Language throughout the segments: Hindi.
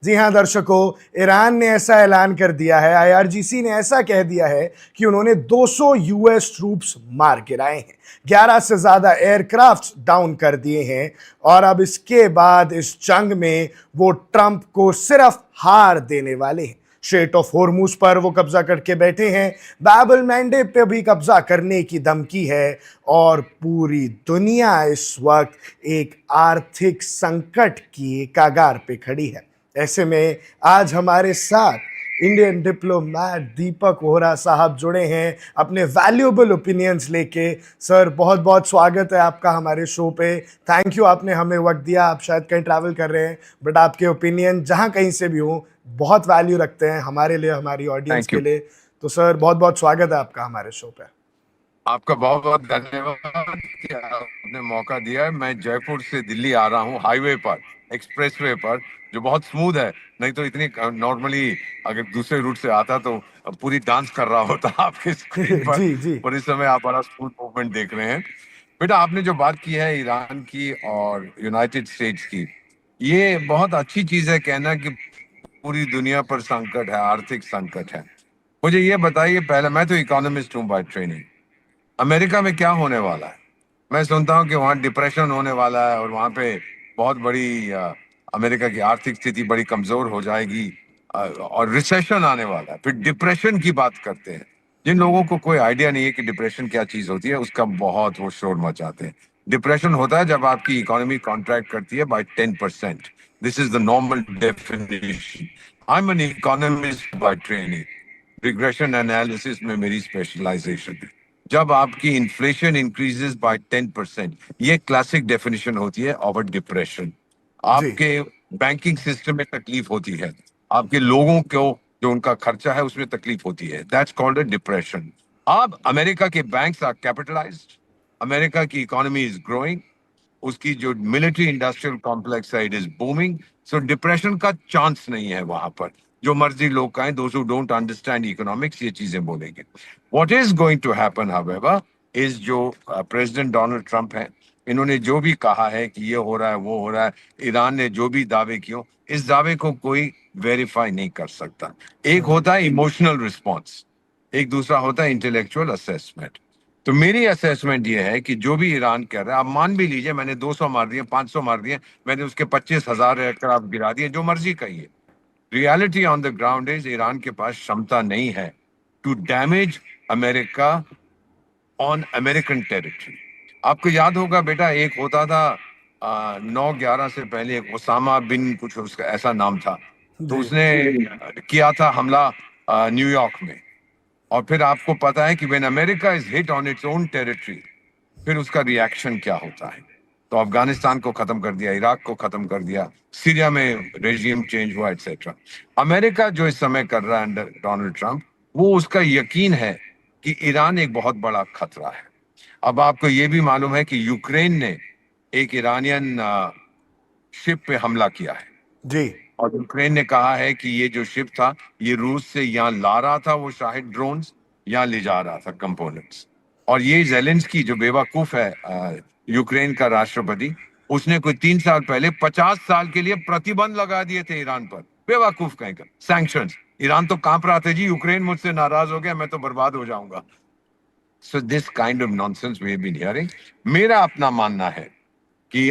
जी हाँ दर्शकों, ईरान ने ऐसा ऐलान कर दिया है, आईआरजीसी ने ऐसा कह दिया है कि उन्होंने 200 यूएस ट्रूप्स मार गिराए हैं, 11 से ज्यादा एयरक्राफ्ट डाउन कर दिए हैं और अब इसके बाद इस जंग में वो ट्रंप को सिर्फ हार देने वाले हैं। स्ट्रेट ऑफ होर्मुज पर वो कब्जा करके बैठे हैं, बाब एल मैंडेब पे भी कब्जा करने की धमकी है और पूरी दुनिया इस वक्त एक आर्थिक संकट की कगार पे खड़ी है। ऐसे में आज हमारे साथ इंडियन डिप्लोमैट दीपक वोहरा साहब जुड़े हैं अपने वैल्यूएबल ओपिनियंस लेके। सर, बहुत बहुत स्वागत है आपका हमारे शो पे। थैंक यू, आपने हमें वक्त दिया। आप शायद कहीं ट्रैवल कर रहे हैं, बट आपके ओपिनियन जहां कहीं से भी हो बहुत वैल्यू रखते हैं हमारे लिए, हमारी ऑडियंस थैंक के यू। लिए। तो सर, बहुत बहुत स्वागत है आपका हमारे शो पे। आपका बहुत बहुत धन्यवाद कि आपने मौका दिया है। मैं जयपुर से दिल्ली आ रहा हूँ हाईवे पर, एक्सप्रेसवे पर, जो बहुत स्मूथ है। नहीं तो इतनी नॉर्मली अगर दूसरे रूट से आता तो पूरी डांस कर रहा होता आपके स्क्रीन पर। जी जी पर इस समय आप बड़ा स्मूथ मूवमेंट देख रहे हैं। बेटा, आपने जो बात की है ईरान की और यूनाइटेड स्टेट्स की, ये बहुत अच्छी चीज है कहना कि पूरी दुनिया पर संकट है, आर्थिक संकट है। मुझे ये बताइए, पहले मैं तो इकोनॉमिस्ट हूँ बाय ट्रेनिंग। अमेरिका में क्या होने वाला है? मैं सुनता हूँ कि वहाँ डिप्रेशन होने वाला है और वहाँ पे बहुत बड़ी अमेरिका की आर्थिक स्थिति बड़ी कमजोर हो जाएगी, और रिसेशन आने वाला है। फिर डिप्रेशन की बात करते हैं। जिन लोगों को कोई आइडिया नहीं है कि डिप्रेशन क्या चीज होती है, उसका बहुत वो शोर मचाते हैं। डिप्रेशन होता है जब आपकी इकोनॉमी कॉन्ट्रैक्ट करती है by 10%। This is the normal definition. I am an economist by training. Regression analysis में मेरी स्पेशलाइजेशन है। जब आपकी इन्फ्लेशन इंक्रीजेस बाय 10%, ये क्लासिक डेफिनेशन होती है ऑफ अ डिप्रेशन। जी आपके बैंकिंग सिस्टम में तकलीफ होती है, आपके लोगों को जो उनका खर्चा है उसमें तकलीफ होती है। That's called a depression. अब अमेरिका के बैंक्स आर कैपिटलाइज्ड, अमेरिका की इकोनॉमी इज ग्रोइंग, उसकी जो मिलिट्री इंडस्ट्रियल कॉम्प्लेक्स है it is booming. So depression का चांस नहीं है वहां पर। जो मर्जी लोग कहें, those who don't understand economics ये चीजें बोलेंगे। What is going to happen however is, जो प्रेसिडेंट डोनाल्ड ट्रंप है, इन्होंने जो भी कहा है कि ये हो रहा है वो हो रहा है, ईरान ने जो भी दावे किए, इस दावे को कोई वेरीफाई नहीं कर सकता। एक होता है इमोशनल रिस्पॉन्स, एक दूसरा होता है इंटेलेक्चुअल असेसमेंट। तो मेरी असेसमेंट ये है कि जो भी ईरान कर रहा है, आप मान भी लीजिए मैंने 200 मार दिए, 500 मार दिए, मैंने उसके 25,000 एयरक्राफ्ट गिरा दिए, जो मर्जी कहिए। Reality on the ground is Iran के पास क्षमता नहीं है to damage America on American territory. आपको याद होगा बेटा, एक होता था 9/11 से पहले, एक ओसामा बिन कुछ उसका ऐसा नाम था। तो जी उसने किया था हमला न्यूयॉर्क में। और फिर आपको पता है कि when America is hit on its own territory, फिर उसका रिएक्शन क्या होता है। तो अफगानिस्तान को खत्म कर दिया, इराक को खत्म कर दिया, सीरिया में रेजिम चेंज हुआ, एटसेट्रा। अमेरिका जो इस समय कर रहा है अंडर डोनाल्ड ट्रंप, वो उसका यकीन है कि ईरान एक बहुत बड़ा खतरा है। अब आपको ये भी मालूम है कि यूक्रेन ने एक ईरानियन शिप पे हमला किया है, जी और यूक्रेन ने कहा है कि ये जो शिप था, ये रूस से यहाँ ला रहा था, वो शायद ड्रोन्स यहाँ ले जा रहा था, कंपोनेंट्स। और ये जेलेंस्की जो बेवकूफ है, यूक्रेन का राष्ट्रपति, उसने कोई 3 साल पहले 50 साल के लिए प्रतिबंध लगा दिए थे ईरान पर। बेवकूफ कहीं का सैंक्शंस। ईरान तो कांप रहा था जी, यूक्रेन मुझसे नाराज हो गया, मैं तो बर्बाद हो जाऊंगा। So this kind of nonsense we have been hearing. मेरा अपना मानना है कि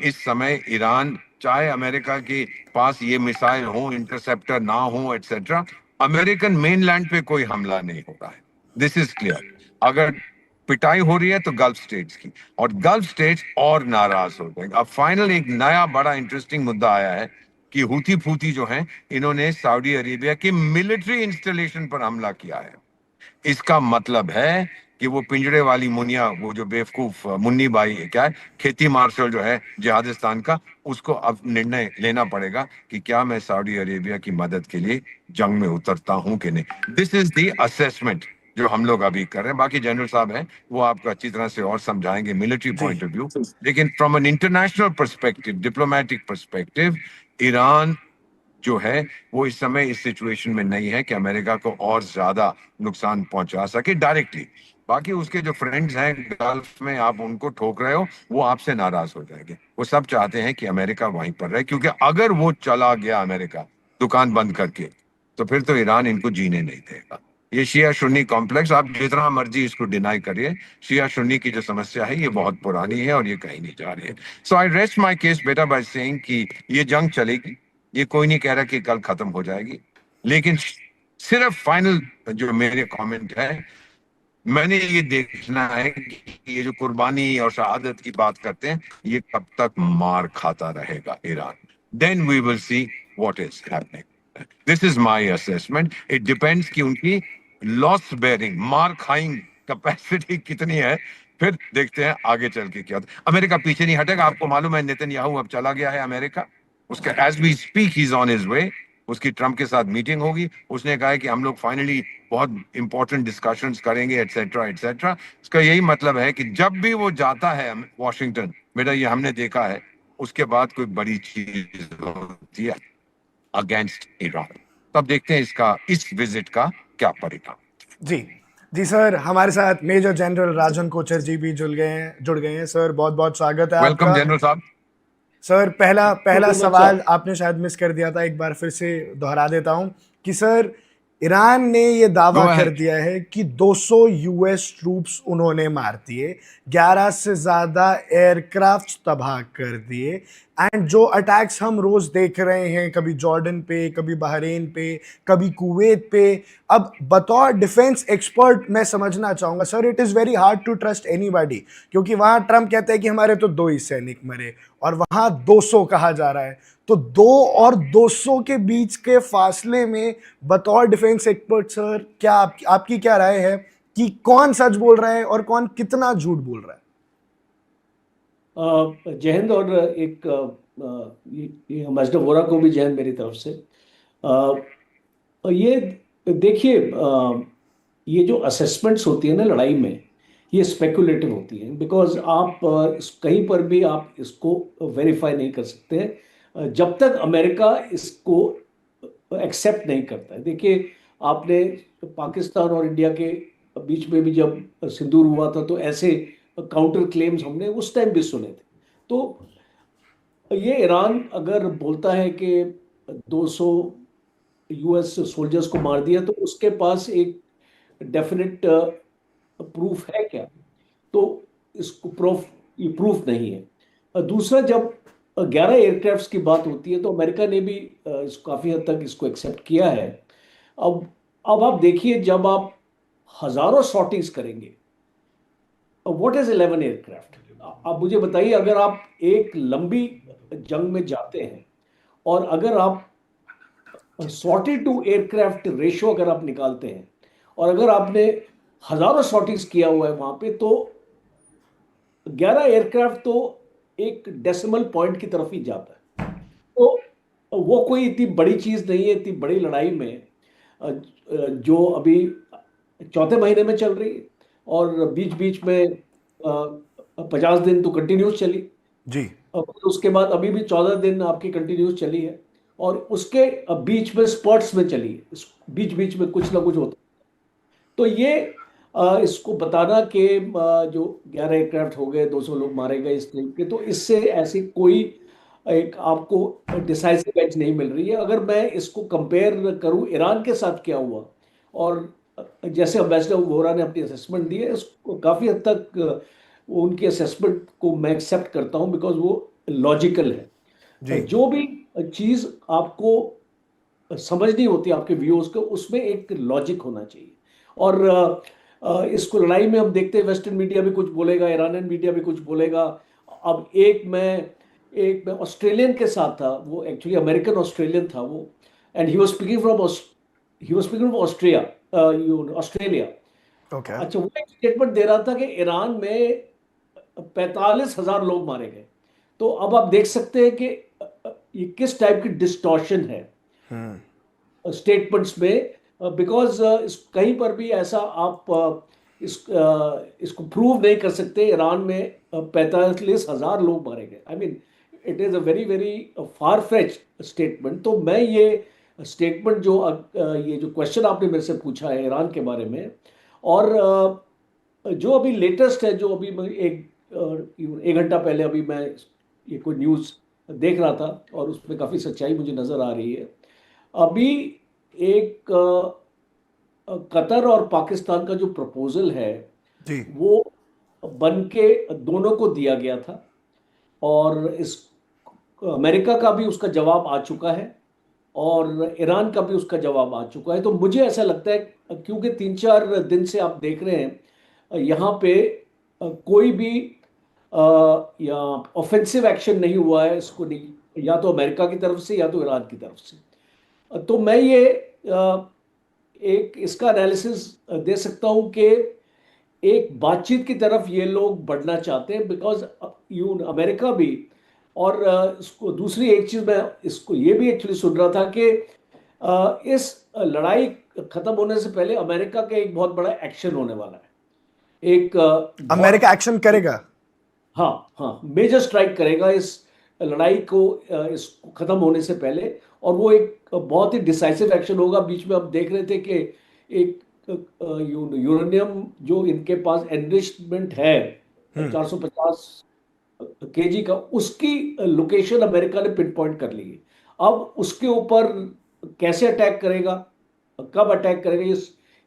इस समय ईरान, चाहे अमेरिका के पास ये मिसाइल हो, इंटरसेप्टर ना हो, एटसेट्रा, अमेरिकन मेनलैंड पे कोई हमला नहीं हो रहा है। This is clear. अगर पिटाई हो रही है तो गल्फ स्टेट्स की, और गल्फ स्टेट्स और नाराज हो गए। अब फाइनल एक नया बड़ा इंटरेस्टिंग मुद्दा आया है कि हूथी फूथी जो हैं, इन्होंने सऊदी अरेबिया की मिलिट्री इंस्टॉलेशन पर हमला किया है। इसका मतलब है कि वो पिंजड़े वाली मुनिया, वो जो बेवकूफ मुन्नी बाई क्या है, खेती मार्शल जो है जिहादिस्तान का, उसको अब निर्णय लेना पड़ेगा कि क्या मैं सऊदी अरेबिया की मदद के लिए जंग में उतरता हूं कि नहीं। दिस इज द असेसमेंट जो हम लोग अभी कर रहे हैं। बाकी जनरल साहब हैं, वो आपको अच्छी तरह से और समझाएंगे मिलिट्री जी पॉइंट ऑफ व्यू। लेकिन from an international perspective, diplomatic perspective, Iran जो है वो इस समय इस सिचुएशन में नहीं है कि अमेरिका को और ज्यादा नुकसान पहुंचा सके डायरेक्टली। बाकी उसके जो फ्रेंड्स हैं गल्फ में, आप उनको ठोक रहे हो, वो आपसे नाराज हो जाएंगे। वो सब चाहते हैं कि अमेरिका वहीं पर रहे, क्योंकि अगर वो चला गया अमेरिका, दुकान बंद करके, तो फिर तो ईरान इनको जीने नहीं देगा। ये शिया सुन्नी कॉम्प्लेक्स, आप जितना मर्जी इसको डिनाई करिए, शिया सुन्नी की जो समस्या है ये बहुत पुरानी है और ये कहीं नहीं जा रही है। सो आई रेस्ट माय केस बेटा बाय सेइंग कि ये जंग चलेगी, ये कोई नहीं कह रहा कि कल खत्म हो जाएगी, लेकिन सिर्फ फाइनल जो मेरे कमेंट है, मैंने ये देखना है कि ये जो कुर्बानी और शहादत की बात करते हैं, ये कब तक मार खाता रहेगा Iran. Then we will see what is happening. This is my assessment. It depends कि उनकी लॉस बेयरिंग, मार खाइंग कैपेसिटी कितनी है, फिर देखते हैं आगे चल के क्या। अमेरिका पीछे नहीं हटेगा। आपको मालूम है नेतन्याहू अब चला गया है अमेरिका, उसका as we speak he is on his way. उसकी ट्रम्प के साथ मीटिंग होगी, उसने कहा है कि हम लोग फाइनली बहुत इंपॉर्टेंट डिस्कशंस करेंगे एटसेट्रा एटसेट्रा। इसका यही मतलब है कि जब भी वो जाता है वॉशिंगटन, बेटा ये हमने देखा है, उसके बाद कोई बड़ी चीज होती है अगेंस्ट ईरान। तब देखते हैं इसका, इस विजिट का क्या परिणाम। जी जी सर, हमारे साथ मेजर जनरल राजन कोचर जी भी जुड़ गए हैं। सर बहुत बहुत स्वागत है वेलकम आपका। जनरल साहब। सर पहला पहला वेरी मच सवाल सर। आपने शायद मिस कर दिया था, एक बार फिर से दोहरा देता हूं कि सर ईरान ने ये दावा गो कर अहेड। दिया है कि 200 यूएस ट्रूप्स उन्होंने मार दिए, 11 से ज्यादा एयरक्राफ्ट तबाह कर दिए। एंड जो अटैक्स हम रोज देख रहे हैं, कभी जॉर्डन पे, कभी बहरीन पे, कभी कुवैत पे, अब बतौर डिफेंस एक्सपर्ट मैं समझना चाहूंगा sir, it is very hard to trust anybody, क्योंकि वहां ट्रम्प कहते हैं कि हमारे तो 2 ही सैनिक मरे और वहां 200 कहा जा रहा है। तो 2 और 200 के बीच के फासले में बतौर डिफेंस एक्सपर्ट सर क्या आपकी क्या राय है कि कौन सच बोल रहा है और कौन कितना झूठ बोल रहा है? जय हिंद। और एक ये अम्बेसडर वोरा को भी जय हिंद मेरी तरफ से। ये देखिए, ये जो असेसमेंट्स होती है ना लड़ाई में, ये स्पेकुलेटिव होती हैं, बिकॉज आप कहीं पर भी आप इसको वेरीफाई नहीं कर सकते हैं जब तक अमेरिका इसको एक्सेप्ट नहीं करता है। देखिए, आपने पाकिस्तान और इंडिया के बीच में भी जब सिंदूर हुआ था तो ऐसे काउंटर क्लेम्स हमने उस टाइम भी सुने थे। तो ये ईरान अगर बोलता है कि 200 यूएस सोल्जर्स को मार दिया, तो उसके पास एक डेफिनेट प्रूफ है क्या? तो इसको प्रूफ नहीं है। दूसरा, जब 11 एयरक्राफ्ट्स की बात होती है तो अमेरिका ने भी काफी हद तक इसको एक्सेप्ट किया है। अब अब आप देखिए, जब आप हजारों शॉटिंग्स करेंगे, व्हाट इज 11 एयरक्राफ्ट? आप मुझे बताइए, अगर आप एक लंबी जंग में जाते हैं और अगर आप सॉर्टेड टू एयरक्राफ्ट रेशो अगर आप निकालते हैं और अगर आपने हजारों शॉटिंग्स किया हुआ है वहां पे, तो 11 एयरक्राफ्ट तो एक डेसिमल पॉइंट की तरफ ही जाता है। तो वो कोई इतनी बड़ी चीज नहीं है इतनी बड़ी लड़ाई में, जो अभी चौथे महीने में चल रही है और बीच बीच में 50 दिन तो कंटिन्यूस चली। जी और उसके बाद अभी भी 14 दिन आपकी कंटिन्यूस चली है और उसके बीच में स्पॉट्स में चली है, बीच बीच में कुछ ना कुछ होता। तो ये इसको बताना कि जो 11 एयरक्राफ्ट हो गए, 200 लोग मारे गए इस टाइप के, तो इससे ऐसी कोई एक आपको डिसाइसिव एज नहीं मिल रही है। अगर मैं इसको कंपेयर करूं ईरान के साथ क्या हुआ, और जैसे अम्बेसडर वोरा ने अपनी असेसमेंट दी है, इसको काफ़ी हद तक उनकी असेसमेंट को मैं एक्सेप्ट करता हूं, बिकॉज वो लॉजिकल है। जी जो भी चीज़ आपको समझनी होती है आपके व्यूअर्स को, उसमें एक लॉजिक होना चाहिए। और इसको लड़ाई में हम देखते हैं, वेस्टर्न मीडिया भी कुछ बोलेगा, ईरानियन मीडिया भी कुछ बोलेगा। अब एक मैं ऑस्ट्रेलियन के साथ था, वो एक्चुअली अमेरिकन ऑस्ट्रेलियन था वो, and he was speaking from Australia. Okay अच्छा, वो एक स्टेटमेंट दे रहा था कि ईरान में 45,000 लोग मारे गए। तो अब आप देख सकते हैं कि ये किस टाइप की डिस्टॉर्शन है स्टेटमेंट्स में, बिकॉज कहीं पर भी ऐसा आप इसको प्रूव नहीं कर सकते ईरान में 45,000 लोग मारे गए। I mean, it is a very very far fetch statement. तो मैं ये स्टेटमेंट ये जो क्वेश्चन आपने मेरे से पूछा है ईरान के बारे में, और जो अभी लेटेस्ट है, जो अभी एक घंटा पहले अभी मैं ये कोई न्यूज़ देख रहा था और उसमें काफ़ी सच्चाई मुझे नज़र आ रही है। अभी एक कतर और पाकिस्तान का जो प्रपोजल है जी। वो बन के दोनों को दिया गया था, और इस अमेरिका का भी उसका जवाब आ चुका है और ईरान का भी उसका जवाब आ चुका है। तो मुझे ऐसा लगता है, क्योंकि 3-4 दिन से आप देख रहे हैं यहाँ पे कोई भी या ऑफेंसिव एक्शन नहीं हुआ है, इसको नहीं, या तो अमेरिका की तरफ से या तो ईरान की तरफ से। तो मैं ये एक इसका एनालिसिस दे सकता हूं कि एक बातचीत की तरफ ये लोग बढ़ना चाहते हैं, बिकॉज यू अमेरिका भी, और इसको दूसरी एक चीज मैं इसको ये भी एक्चुअली सुन रहा था कि इस लड़ाई खत्म होने से पहले अमेरिका का एक बहुत बड़ा एक्शन होने वाला है। एक बहुत, अमेरिका एक्शन करेगा। हाँ हाँ, मेजर स्ट्राइक करेगा इस लड़ाई को इसको खत्म होने से पहले, और वो एक बहुत ही डिसाइसिव एक्शन होगा। बीच में हम देख रहे थे कि एक यूरेनियम जो इनके पास एनरिचमेंट है 450 केजी का, उसकी लोकेशन अमेरिका ने पिन पॉइंट कर ली है। अब उसके ऊपर कैसे अटैक करेगा, कब अटैक करेगा,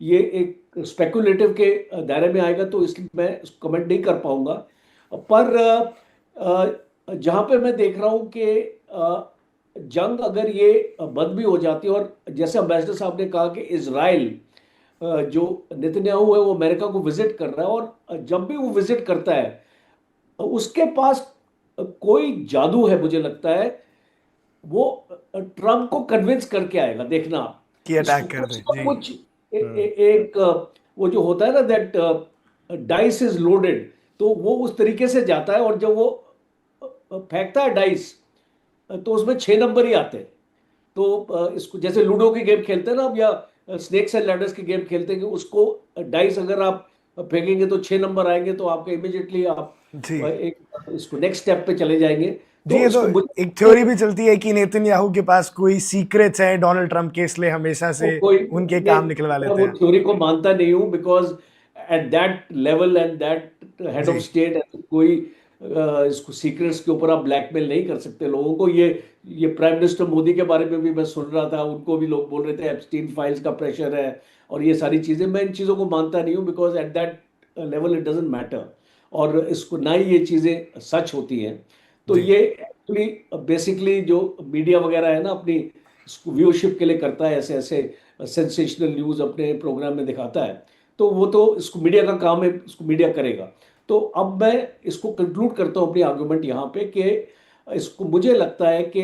ये एक स्पेकुलेटिव के दायरे में आएगा, तो इसलिए मैं कमेंट नहीं कर पाऊंगा। पर जहां पे मैं देख रहा हूं कि जंग अगर ये बंद भी हो जाती है, और जैसे अम्बेसडर साहब ने कहा कि इजराइल जो नेतन्याहू है वो अमेरिका को विजिट कर रहा है, और जब भी वो विजिट करता है उसके पास कोई जादू है, मुझे लगता है वो ट्रम्प को कन्विंस करके आएगा। देखना आप, कि अटैक इसको कर दे। कुछ ना जी। कुछ एक वो जो होता है ना, दैट डाइस इज लोडेड, तो वो उस तरीके से जाता है, और जब वो फेंकता है डाइस तो उसमें 6 नंबर ही आते हैं। तो इसको जैसे लूडो की गेम खेलते हैं ना अब, या स्नेक्स एंड लैडर्स की गेम खेलते हैं कि उसको डाइस अगर आप फेंकेंगे तो 6 नंबर आएंगे, तो आपके इमीडिएटली आप जी। एक इसको नेक्स्ट स्टेप पे चले जाएंगे। जी, तो ये तो इसको एक थ्योरी भी चलती है कि नेतन्याहू के पास कोई सीक्रेट्स हैं डोनाल्ड ट्रंप के, इसलिए हमेशा वो से कोई उनके मैं काम निकलवा मैं लेते वो हैं। थ्योरी को मानता नहीं हूँ, because at that level and that head of जी। स्टेट कोई इसको सीक्रेट्स के ऊपर आप ब्लैकमेल नहीं कर सकते लोगों को। ये प्राइम मिनिस्टर मोदी के बारे में भी मैं सुन रहा था, उनको भी लोग बोल रहे थे एप्स्टीन फाइल्स का प्रेशर है और ये सारी चीजें। मैं इन चीजों को मानता नहीं हूँ, because at that level it doesn't matter, और इसको ना ही ये चीजें सच होती हैं। तो जी। ये एक्चुअली बेसिकली जो मीडिया वगैरह है ना, अपनी व्यूअरशिप के लिए करता है ऐसे ऐसे सेंसेशनल न्यूज अपने प्रोग्राम में दिखाता है, तो वो तो इसको मीडिया का काम है, इसको मीडिया करेगा। तो अब मैं इसको कंक्लूड करता हूँ अपनी आर्गुमेंट यहाँ पे कि इसको मुझे लगता है कि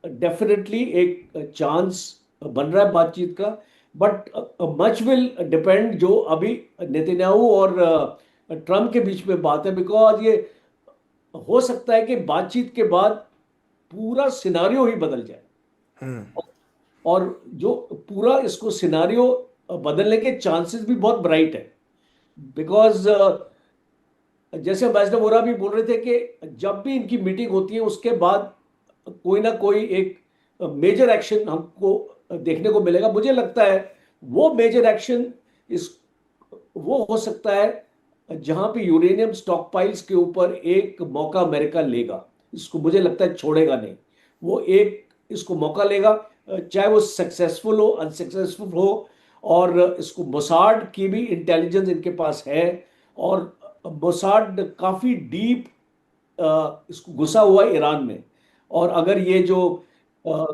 डेफिनेटली एक चांस बन रहा है बातचीत का, बट मच विल डिपेंड जो अभी नेतन्याहू और ट्रम्प के बीच में बात है, बिकॉज ये हो सकता है कि बातचीत के बाद पूरा सिनारियो ही बदल जाए, और जो पूरा इसको सिनारियो बदलने के चांसेस भी बहुत ब्राइट है। बिकॉज जैसे अम्बेसडर वोरा भी बोल रहे थे कि जब भी इनकी मीटिंग होती है उसके बाद कोई ना कोई एक मेजर एक्शन हमको देखने को मिलेगा। मुझे लगता है वो मेजर एक्शन इस वो हो सकता है जहां पे यूरेनियम स्टॉक पाइल्स के ऊपर एक मौका अमेरिका लेगा, इसको मुझे लगता है छोड़ेगा नहीं। वो एक इसको मौका लेगा, चाहे वो सक्सेसफुल हो अनसक्सेसफुल हो, और इसको मोसाड की भी इंटेलिजेंस इनके पास है, और मोसाड काफी डीप इसको घुसा हुआ है ईरान में। और अगर ये जो अ,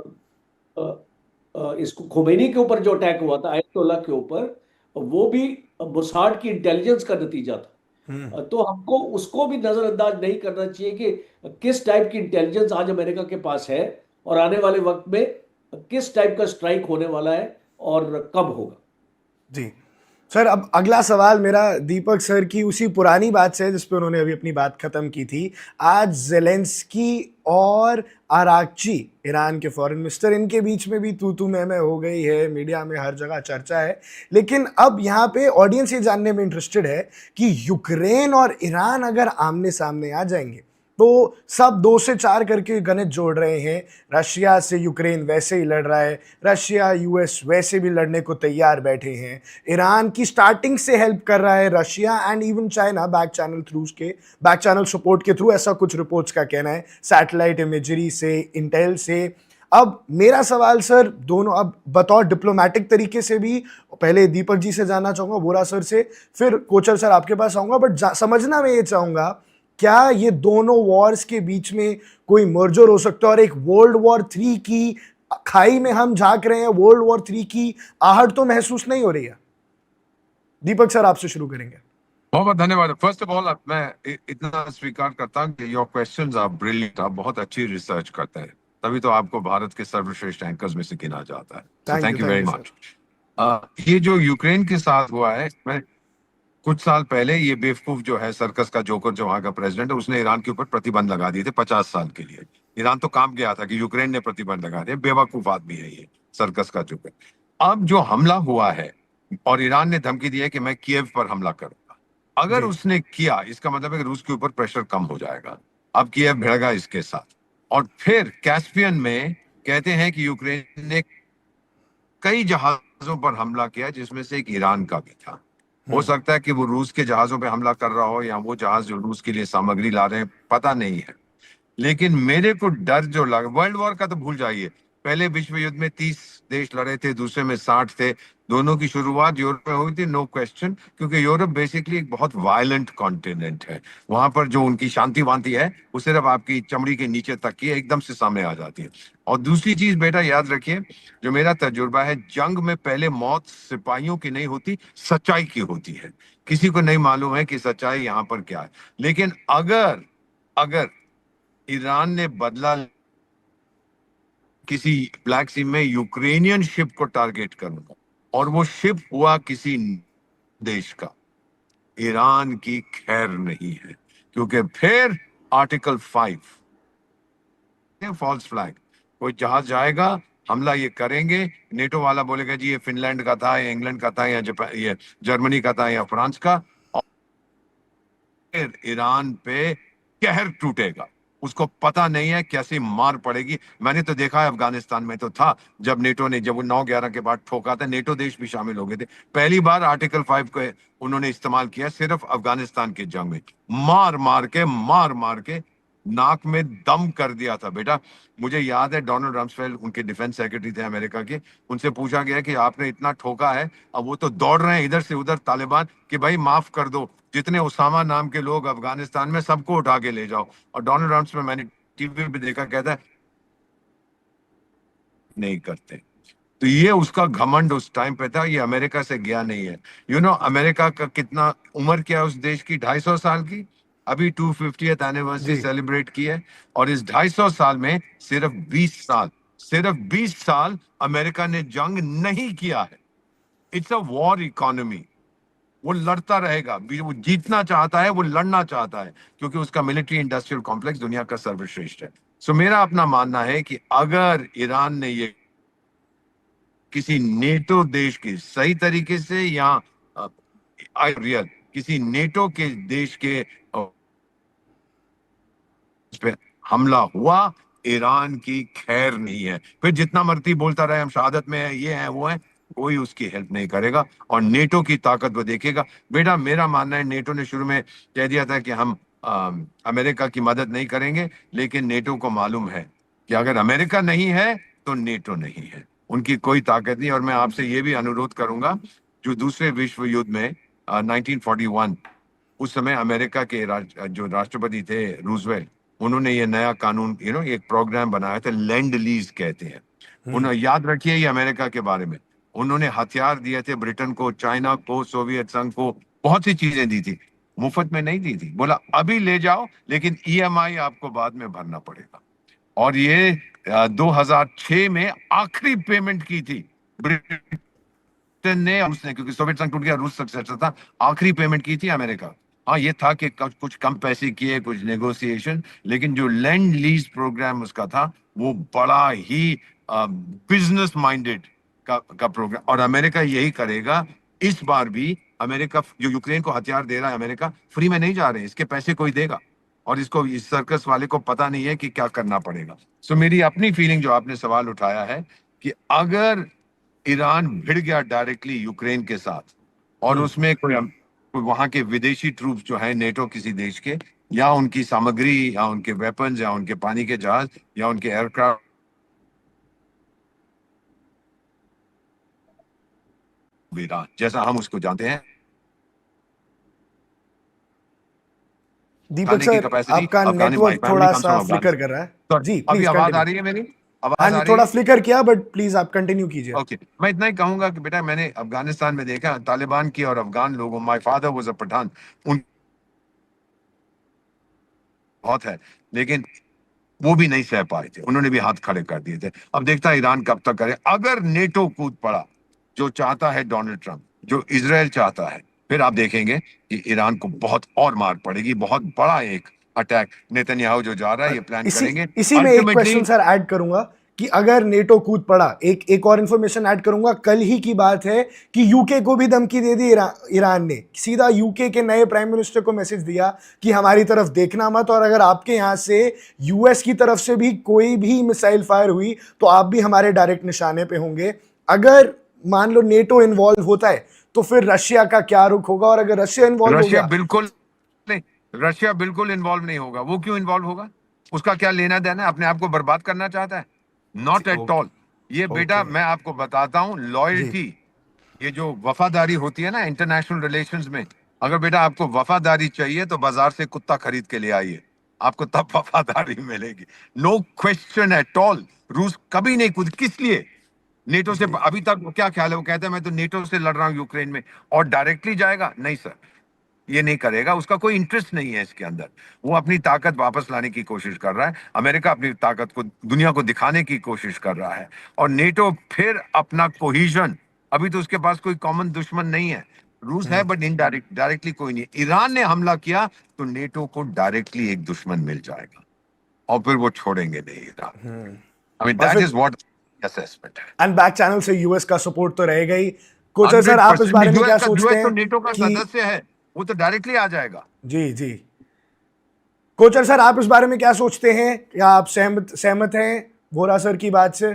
इसको खोमेनी के ऊपर जो अटैक हुआ था आयतुल्ला के ऊपर, वो भी मोसाड की इंटेलिजेंस का नतीजा था। तो हमको उसको भी नजरअंदाज नहीं करना चाहिए कि किस टाइप की इंटेलिजेंस आज अमेरिका के पास है, और आने वाले वक्त में किस टाइप का स्ट्राइक होने वाला है और कब होगा। जी सर, अब अगला सवाल मेरा दीपक सर की उसी पुरानी बात से है जिस पे उन्होंने अभी अपनी बात खत्म की थी। आज जेलेंस्की और आरागची, ईरान के फॉरेन मिनिस्टर, इनके बीच में भी तू मैं हो गई है, मीडिया में हर जगह चर्चा है। लेकिन अब यहाँ पे ऑडियंस ये जानने में इंटरेस्टेड है कि यूक्रेन और ईरान अगर आमने सामने आ जाएंगे तो सब 2 से 4 करके गणित जोड़ रहे हैं। रशिया से यूक्रेन वैसे ही लड़ रहा है, रशिया यूएस वैसे भी लड़ने को तैयार बैठे हैं, ईरान की स्टार्टिंग से हेल्प कर रहा है Russia, and even China back channel support के थ्रू, ऐसा कुछ रिपोर्ट्स का कहना है, सैटेलाइट इमेजरी से, इंटेल से। अब मेरा सवाल सर, दोनों अब बतौर डिप्लोमेटिक तरीके से भी, पहले दीपक जी से जानना चाहूंगा, वोरा सर से, फिर कोचर सर आपके पास आऊंगा, बट समझना मैं ये चाहूंगा, क्या ये दोनों वॉर्स के बीच में कोई मर्जर हो सकता है और एक वर्ल्ड वॉर 3 की खाई में हम झांक रहे हैं? वर्ल्ड वॉर 3 की आहट तो महसूस नहीं हो रही है? दीपक सर आपसे शुरू करेंगे। बहुत बहुत धन्यवाद। फर्स्ट ऑफ ऑल मैं इतना स्वीकार करता हूँ कि योर क्वेश्चंस आर ब्रिलियंट, आप बहुत अच्छी रिसर्च करते हैं, तभी तो आपको भारत के सर्वश्रेष्ठ एंकर्स में से गिना जाता है। So thank you very sir. Much. ये जो यूक्रेन के साथ हुआ है, मैं कुछ साल पहले ये बेवकूफ जो है सर्कस का जोकर, जो वहां का प्रेसिडेंट है, उसने ईरान के ऊपर प्रतिबंध लगा दिए थे 50 साल के लिए। ईरान तो काम गया था कि यूक्रेन ने प्रतिबंध लगा दिया। बेवकूफ आदमी है ये सर्कस का जोकर। अब जो हमला हुआ है और ईरान ने धमकी दी है कि मैं कीव पर हमला करूंगा, अगर जी। उसने किया, इसका मतलब है कि रूस के ऊपर प्रेशर कम हो जाएगा। अब कीव भिड़ेगा इसके साथ। और फिर कैस्पियन में कहते हैं कि यूक्रेन ने कई जहाजों पर हमला किया, जिसमें से एक ईरान का भी था। हो सकता है कि वो रूस के जहाजों पे हमला कर रहा हो, या वो जहाज जो रूस के लिए सामग्री ला रहे हैं, पता नहीं है। लेकिन मेरे को डर जो लगा, वर्ल्ड वॉर का तो भूल जाइए, पहले विश्व युद्ध में 30 देश लड़े थे, दूसरे में 60 थे। दोनों की शुरुआत यूरोप में हुई थी, नो क्वेश्चन, क्योंकि यूरोप बेसिकली एक बहुत वायलेंट कॉन्टिनेंट है। वहां पर जो उनकी शांति वांति है, वो सिर्फ आपकी चमड़ी के नीचे तक की है, एकदम से सामने आ जाती है। और दूसरी चीज बेटा याद रखिए, जो मेरा तजुर्बा है, जंग में पहले मौत सिपाहियों की नहीं होती, सच्चाई की होती है। किसी को नहीं मालूम है कि सच्चाई यहाँ पर क्या है। लेकिन अगर अगर ईरान ने बदला किसी ब्लैक सी में यूक्रेनियन शिप को टारगेट करूंगा, और वो शिप हुआ किसी देश का, ईरान की खैर नहीं है। क्योंकि फिर आर्टिकल 5, फॉल्स फ्लैग, कोई जहाज जाएगा, हमला ये करेंगे, नेटो वाला बोलेगा जी ये फिनलैंड का था, या इंग्लैंड का था, या जापान, ये जर्मनी का था, या फ्रांस का, और फिर ईरान पे कहर टूटेगा। उसको पता नहीं है कैसी मार पड़ेगी। मैंने तो देखा है, अफगानिस्तान में तो था, जब नेटो ने, जब वो 9/11 के बाद ठोका था, नेटो देश भी शामिल हो गए थे। पहली बार आर्टिकल 5 को उन्होंने इस्तेमाल किया सिर्फ अफगानिस्तान के जंग में। मार मार के नाक में दम कर दिया था बेटा। मुझे याद है, डोनाल्ड रम्सफेल्ड उनके डिफेंस सेक्रेटरी थे अमेरिका के, उनसे पूछा गया कि आपने इतना ठोका है, अब वो तो दौड़ रहे हैं इधर से उधर तालिबान, कि भाई माफ कर दो, जितने उसामा नाम के लोग अफगानिस्तान में, सबको उठा के ले जाओ। और डोनाल्ड ट्रम्प में मैंने टीवी पे देखा, कहता है नहीं करते। तो ये उसका घमंड उस टाइम पे था, ये अमेरिका से गया नहीं है। अमेरिका का कितना उम्र, क्या उस देश की, 250 साल की। अभी 250th एनिवर्सरी जी। सेलिब्रेट की है, और इस 250 साल में सिर्फ 20 साल अमेरिका ने जंग नहीं किया है। It's a war economy. वो लड़ता रहेगा, वो जीतना चाहता है, वो लड़ना चाहता है, क्योंकि उसका मिलिट्री इंडस्ट्रियल कॉम्प्लेक्स दुनिया का सर्वश्रेष्ठ है। सो मेरा अपना मानना है कि अगर ईरान ने ये किसी नेटो देश की सही तरीके से, या रियल किसी नेटो के देश के उस पे हमला हुआ, ईरान की खैर नहीं है। फिर जितना मर्जी बोलता रहे हम शहादत में है, ये है वो है, कोई उसकी हेल्प नहीं करेगा। और नेटो की ताकत वो देखेगा। बेटा मेरा मानना है, नेटो ने शुरू में कह दिया था कि हम अमेरिका की मदद नहीं करेंगे, लेकिन नेटो को मालूम है कि अगर अमेरिका नहीं है तो नेटो नहीं है, उनकी कोई ताकत नहीं। और मैं आपसे ये भी अनुरोध करूंगा, जो दूसरे विश्व युद्ध में 1941, उस समय अमेरिका के जो राष्ट्रपति थे रूजवेल्ट, उन्होंने ये नया कानून, एक प्रोग्राम बनाया था, लैंड लीज कहते हैं। उन्हें याद रखिए, ये अमेरिका के बारे में, उन्होंने हथियार दिए थे ब्रिटेन को, चाइना को, सोवियत संघ को, बहुत सी चीजें दी थी, मुफ्त में नहीं दी थी। बोला अभी ले जाओ, लेकिन ईएमआई आपको बाद में भरना पड़ेगा। और ये 2006 में आखिरी पेमेंट की थी ब्रिटेन ने, उसने, क्योंकि सोवियत संघ टूट गया, रूस सक्सेसर था, आखिरी पेमेंट की थी अमेरिका। हाँ, ये था कि कुछ कम पैसे किए, कुछ नेगोशिएशन, लेकिन जो लैंड लीज प्रोग्राम उसका था, वो बड़ा ही बिजनेस माइंडेड का प्रोग्राम। और अमेरिका यही करेगा इस बार भी। अमेरिका जो यूक्रेन को हथियार दे रहा है, अमेरिका फ्री में नहीं जा रहे, इसके पैसे कोई देगा। और इसको, इस सर्कस वाले को पता नहीं है कि क्या करना पड़ेगा। सो मेरी अपनी फीलिंग, जो आपने सवाल उठाया है, कि अगर ईरान भिड़ गया डायरेक्टली यूक्रेन के साथ, और उसमें कोई वहां के विदेशी ट्रूप्स जो है नेटो किसी देश के, या उनकी सामग्री, या उनके वेपन्स, या उनके पानी के जहाज, या उनके एयरक्राफ्ट ईरान जैसा हम उसको जानते हैं, दीपक खाने की सर, कैपेसिटी आपका अफगानी, माय नेटवर्क फैमिली थोड़ा कम्स सा फ्रॉम फ्लिकर अफगानिस्तान। कर रहा है। तो जी अभी प्लीज आवाज आ कंटिन्यू। रही है मेरी? हाँ आवाज जी, आ रही थोड़ा है? फ्लिकर किया, बट प्लीज आप कंटिन्यू कीजिए। ओके, मैं इतना ही कहूंगा कि बेटा मैंने अफगानिस्तान में देखा तालिबान की और अफगान लोगों, my father was a Pathan, उन बहुत है, लेकिन वो भी नहीं सह पाए थे, उन्होंने भी हाथ खड़े कर दिए थे। अब देखता है ईरान कब तक करे। अगर नेटो कूद पड़ा, जो चाहता है डोनाल्ड ट्रंप, जो इजराइल चाहता है, फिर आप देखेंगे कि ईरान को बहुत और मार पड़ेगी। बहुत बड़ा एक अटैक नेतन्याहू जो जा रहा है, ये प्लान इसी करेंगे इसी में एक अल्टीमेटली। क्वेश्चन सर ऐड करूंगा कि अगर नेटो कूद पड़ा, एक और इंफॉर्मेशन ऐड करूंगा। कल ही की बात है कि यूके को भी धमकी दे दी ईरान ने। सीधा यूके के नए प्राइम मिनिस्टर को मैसेज दिया कि हमारी तरफ देखना मत, और अगर आपके यहां से यूएस की तरफ से भी कोई भी मिसाइल फायर हुई तो आप भी हमारे डायरेक्ट निशाने पे होंगे। अगर मान लो नेटो इन्वॉल्व होता है तो फिर रशिया का क्या रुख होगा, और अगर रशिया इन्वॉल्व हो रशिया गया। बिल्कुल नहीं, रशिया बिल्कुल इन्वॉल्व नहीं होगा। वो क्यों इन्वॉल्व होगा? उसका क्या लेना देना है? अपने आप को बर्बाद करना चाहता है? Not at okay. ऑल। ये बेटा ओके। मैं आपको बताता हूं, जी। लॉयल्टी, ये जो वफादारी होती है ना इंटरनेशनल रिलेशंस में, अगर बेटा आपको वफादारी चाहिए तो बाजार से कुत्ता खरीद के ले आइए, आपको तब वफादारी मिलेगी। No question at all. रूस कभी नहीं कूद, किस लिए? नेटो से जी। अभी तक क्या ख्याल है? वो कहता है मैं तो नेटो से लड़ रहा हूं यूक्रेन में, और डायरेक्टली जाएगा? नहीं सर, ये नहीं करेगा। उसका कोई इंटरेस्ट नहीं है इसके अंदर। वो अपनी ताकत वापस लाने की कोशिश कर रहा है। अमेरिका अपनी ताकत को दुनिया को दिखाने की कोशिश कर रहा है, और नेटो फिर अपना कोहिजन, अभी तो उसके पास कोई कॉमन दुश्मन नहीं है। रूस है बट इनडायरेक्ट, डायरेक्टली कोई नहीं। ईरान ने हमला किया तो नेटो को डायरेक्टली एक दुश्मन मिल जाएगा, और फिर वो छोड़ेंगे नहीं ईरान। आई मीन और दैट फिर इज व्हाट असेसमेंट है। एंड बैक चैनल से यूएस का सपोर्ट तो रहेगा ही। कोचर सर, हंड्रेड आप इस परसेंट बारे में क्या सोचते यूएस तो हैं नेटो का कि। सदस्य है, वो तो डायरेक्टली आ जाएगा। जी जी। कोचर सर, आप इस बारे में क्या सोचते हैं? क्या आप सहमत सहमत हैं वोरा सर की बात से?